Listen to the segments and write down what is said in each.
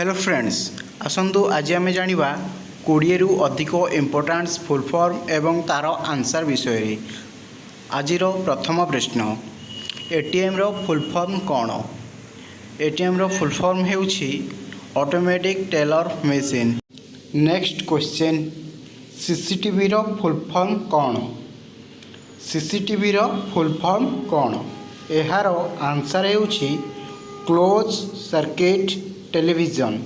Hello friends, आसतु आज आम जाना 20 रु अधिक इम्पोर्टान्स फुल फॉर्म एवं तार आंसर विषय। आज प्रथम प्रश्न, एटीएम रो फुल फॉर्म कौन? एटीएम रो फुल फॉर्म हेउछि automatic teller machine. Next question, CCTV रो फुल फॉर्म कौन? सीसीटीवी रो फुल फॉर्म कौन? एहार आंसर हेउछि close circuit television.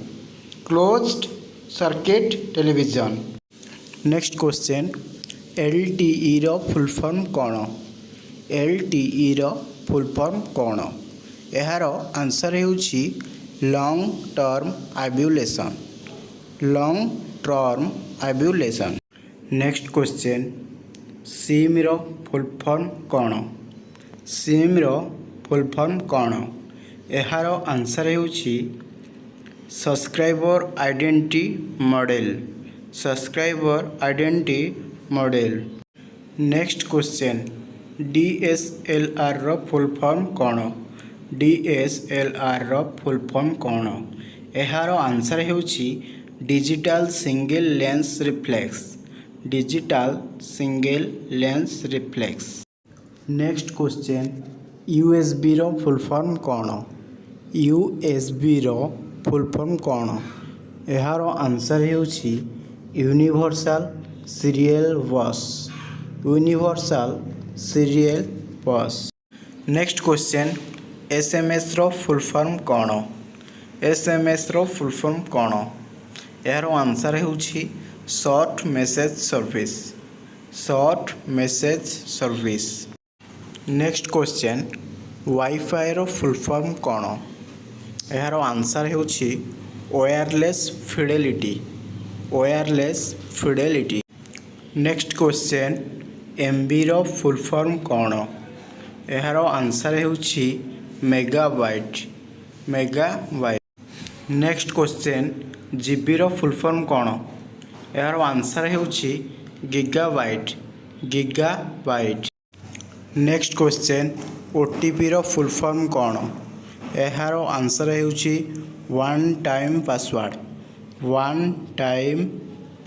Closed circuit television. Next question, LTE रो फुल फॉर्म कौन? एलटीई रो फुल फॉर्म कौन? एहार आंसर हेउछि long term evolution. Long term evolution. Next question, SIM रो फुल फॉर्म कौन? सिम रो फुल फॉर्म कौन? एहार आंसर हेउछि subscriber identity model. Subscriber identity model. Next question, DSLR रो फुल फॉर्म कौन? डीएसएलआर रो फुल फॉर्म कौन? एहार आंसर हेउछि digital single lens reflex. Digital single lens reflex. Next question, USB रो फुल फॉर्म कौन? यूएसबी रो फुल फॉर्म कौन? एहार आंसर हेउछि universal serial bus. Universal serial bus. Next question, SMS रो फुल फॉर्म कौन? एसएमएस रो फुल फॉर्म कौन? एहार आंसर हेउछि short message service. Short message service. Next question, WiFi रो फुल फॉर्म कौन? एहार आंसर हेउछि wireless fidelity. Wireless fidelity. Next question, MB रो फुल फॉर्म कौन? एहार आंसर हेउछि megabyte. Megabyte. Next question, GB रो फुल फॉर्म कौन? एहार आंसर हेउछि gigabyte. Gigabyte. Next question, OTP रो फुल फॉर्म कौन? एहार आंसर हेउछि one time password. One time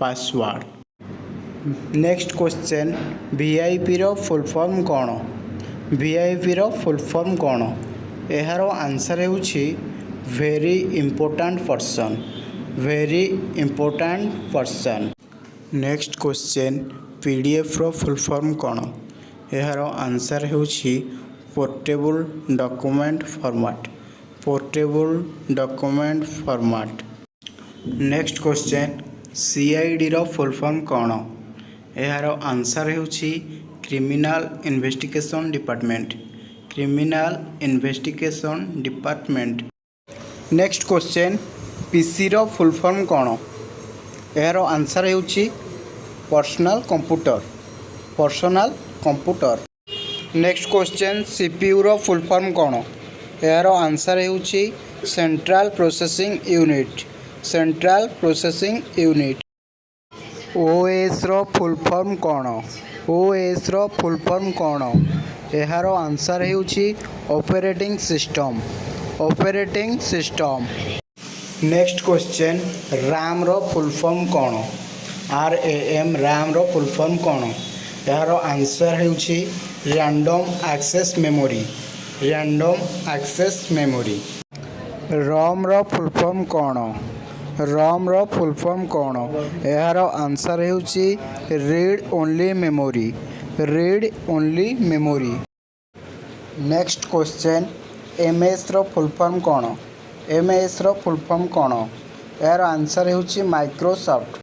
password. Next question, VIP रो फुल फॉर्म कौन? वीआईपी रो फुल फॉर्म कौन? एहार आंसर हेउछि very important person. Very important person. Next question, PDF रो फुल फॉर्म कौन? एहार आंसर हेउछि portable document format. Portable document format. Next question, CID रो फुल फॉर्म कौन? एहार आंसर हेउछि criminal investigation department. Criminal investigation department. Next question, PC रो full form कौन? एहार आंसर हेउछि personal computer. Personal computer. Next question, CPU रो full form कौन? यार आंसर हेउछि central processing unit. Central processing unit. OS रो फुल फॉर्म कौन? ओएस रो फुल फॉर्म कौन? यार आंसर हेउछि operating system. Operating system. Next question, RAM रो फुल फॉर्म कौन? RAM रैम रो फुल फॉर्म कौन? यार आंसर हेउछि random access memory. Random access memory. ROM रो फुल फॉर्म कौन? रोम रो फुल फॉर्म कौन? यार आंसर हेउछि read only memory. Read only memory. Next question, MS रो फुल फॉर्म कौन? एमएस रो फुल फॉर्म कौन? यार आंसर हेउछि माइक्रोसॉफ्ट।